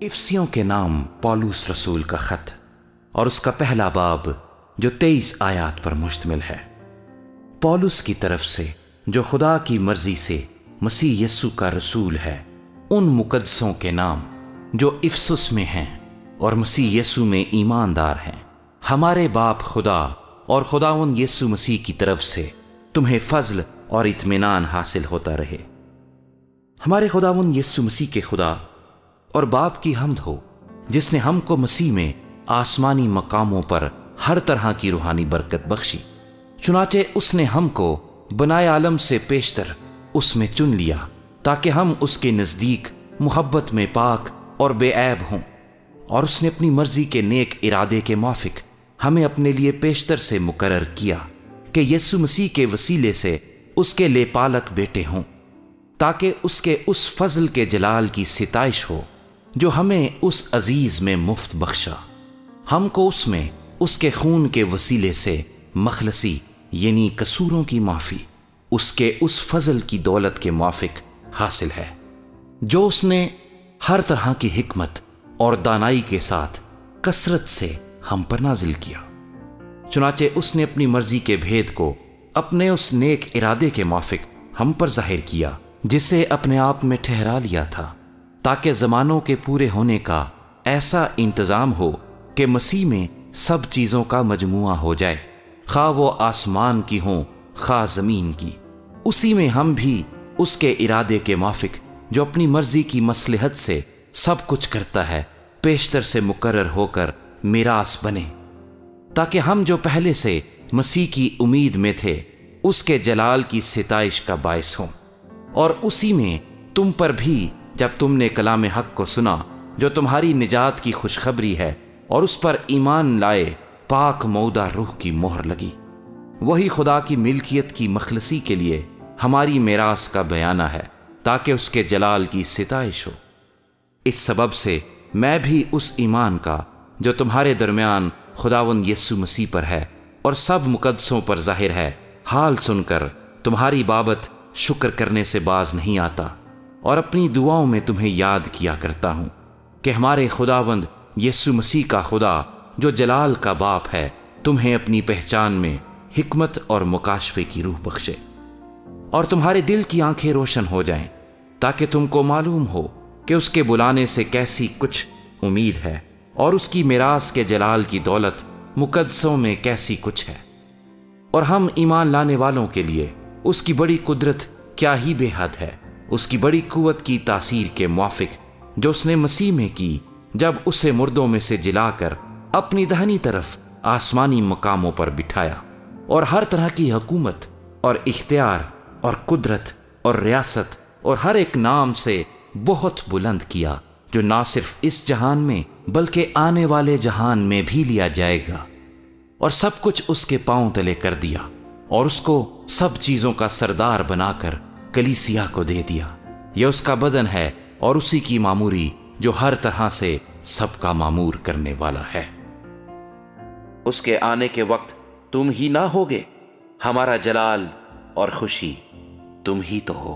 افسیوں کے نام پولس رسول کا خط اور اس کا پہلا باب جو 23 آیات پر مشتمل ہے۔ پولس کی طرف سے جو خدا کی مرضی سے مسیح یسوع کا رسول ہے، ان مقدسوں کے نام جو افسس میں ہیں اور مسیح یسوع میں ایماندار ہیں، ہمارے باپ خدا اور خداوند یسوع مسیح کی طرف سے تمہیں فضل اور اطمینان حاصل ہوتا رہے۔ ہمارے خداوند یسوع مسیح کے خدا اور باپ کی حمد ہو، جس نے ہم کو مسیح میں آسمانی مقاموں پر ہر طرح کی روحانی برکت بخشی، چنانچہ اس نے ہم کو بنائے عالم سے پیشتر اس میں چن لیا تاکہ ہم اس کے نزدیک محبت میں پاک اور بے عیب ہوں، اور اس نے اپنی مرضی کے نیک ارادے کے موافق ہمیں اپنے لیے پیشتر سے مقرر کیا کہ یسوع مسیح کے وسیلے سے اس کے لے پالک بیٹے ہوں، تاکہ اس کے اس فضل کے جلال کی ستائش ہو جو ہمیں اس عزیز میں مفت بخشا، ہم کو اس میں اس کے خون کے وسیلے سے مخلصی یعنی قصوروں کی معافی اس کے اس فضل کی دولت کے موافق حاصل ہے جو اس نے ہر طرح کی حکمت اور دانائی کے ساتھ کثرت سے ہم پر نازل کیا۔ چنانچہ اس نے اپنی مرضی کے بھید کو اپنے اس نیک ارادے کے موافق ہم پر ظاہر کیا، جسے اپنے آپ میں ٹھہرا لیا تھا، تاکہ زمانوں کے پورے ہونے کا ایسا انتظام ہو کہ مسیح میں سب چیزوں کا مجموعہ ہو جائے، خواہ وہ آسمان کی ہوں خواہ زمین کی۔ اسی میں ہم بھی اس کے ارادے کے موافق جو اپنی مرضی کی مصلحت سے سب کچھ کرتا ہے، پیشتر سے مقرر ہو کر میراث بنے، تاکہ ہم جو پہلے سے مسیح کی امید میں تھے اس کے جلال کی ستائش کا باعث ہوں۔ اور اسی میں تم پر بھی جب تم نے کلام حق کو سنا جو تمہاری نجات کی خوشخبری ہے اور اس پر ایمان لائے، پاک مودہ روح کی مہر لگی، وہی خدا کی ملکیت کی مخلصی کے لیے ہماری میراث کا بیانہ ہے، تاکہ اس کے جلال کی ستائش ہو۔ اس سبب سے میں بھی اس ایمان کا جو تمہارے درمیان خداوند یسوع مسیح پر ہے اور سب مقدسوں پر ظاہر ہے، حال سن کر تمہاری بابت شکر کرنے سے باز نہیں آتا، اور اپنی دعاؤں میں تمہیں یاد کیا کرتا ہوں کہ ہمارے خداوند یسوع مسیح کا خدا جو جلال کا باپ ہے تمہیں اپنی پہچان میں حکمت اور مکاشفے کی روح بخشے، اور تمہارے دل کی آنکھیں روشن ہو جائیں، تاکہ تم کو معلوم ہو کہ اس کے بلانے سے کیسی کچھ امید ہے، اور اس کی میراث کے جلال کی دولت مقدسوں میں کیسی کچھ ہے، اور ہم ایمان لانے والوں کے لیے اس کی بڑی قدرت کیا ہی بے حد ہے، اس کی بڑی قوت کی تاثیر کے موافق جو اس نے مسیح میں کی جب اسے مردوں میں سے جلا کر اپنی دہنی طرف آسمانی مقاموں پر بٹھایا، اور ہر طرح کی حکومت اور اختیار اور قدرت اور ریاست اور ہر ایک نام سے بہت بلند کیا، جو نہ صرف اس جہان میں بلکہ آنے والے جہان میں بھی لیا جائے گا، اور سب کچھ اس کے پاؤں تلے کر دیا، اور اس کو سب چیزوں کا سردار بنا کر کلیسیا کو دے دیا۔ یہ اس کا بدن ہے اور اسی کی معموری جو ہر طرح سے سب کا معمور کرنے والا ہے۔ اس کے آنے کے وقت تم ہی نہ ہوگے، ہمارا جلال اور خوشی تم ہی تو ہو۔